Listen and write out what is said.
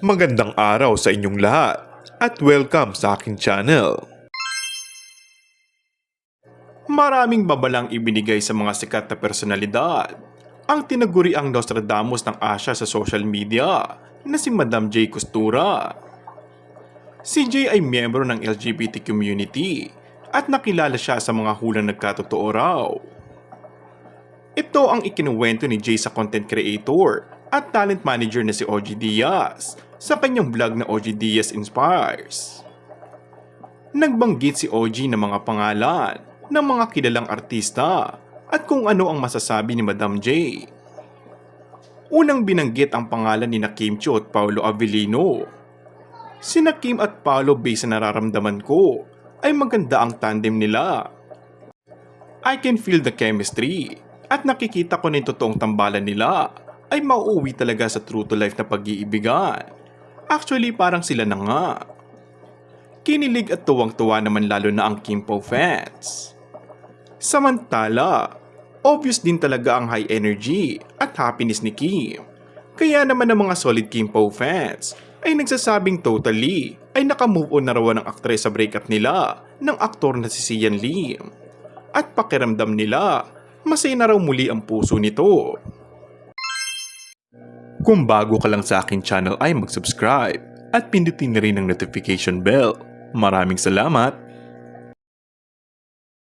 Magandang araw sa inyong lahat at welcome sa aking channel. Maraming babalang ibinigay sa mga sikat na personalidad. Ang tinaguriang Nostradamus ng Asia sa social media na si Madam J. Costura. Si J ay miyembro ng LGBT community at nakilala siya sa mga hulang nagkatotoo raw. Ito ang ikinuwento ni J sa content creator at talent manager na si OG Diaz sa kanyang vlog na OG Diaz Inspires. Nagbanggit si OG ng mga pangalan ng mga kilalang artista at kung ano ang masasabi ni Madam J. Unang binanggit ang pangalan ni Kim Chiu at Paolo Avellino. Sina Kim at Paolo based sa nararamdaman ko ay maganda ang tandem nila. I can feel the chemistry at nakikita ko na yung totoong tambalan nila ay mauuwi talaga sa true to life na pag-iibigan. Actually parang sila na nga. Kinilig at tuwang-tuwa naman lalo na ang Kim Po fans. Samantala, obvious din talaga ang high energy at happiness ni Kim. Kaya naman ang mga solid Kim Po fans ay nagsasabing totally ay nakamove on na raw ng aktres sa breakup nila ng aktor na si Sian Lim. At pakiramdam nila, masaya na raw muli ang puso nito. Kung bago ka lang sa aking channel ay mag-subscribe at pindutin na rin ang notification bell. Maraming salamat!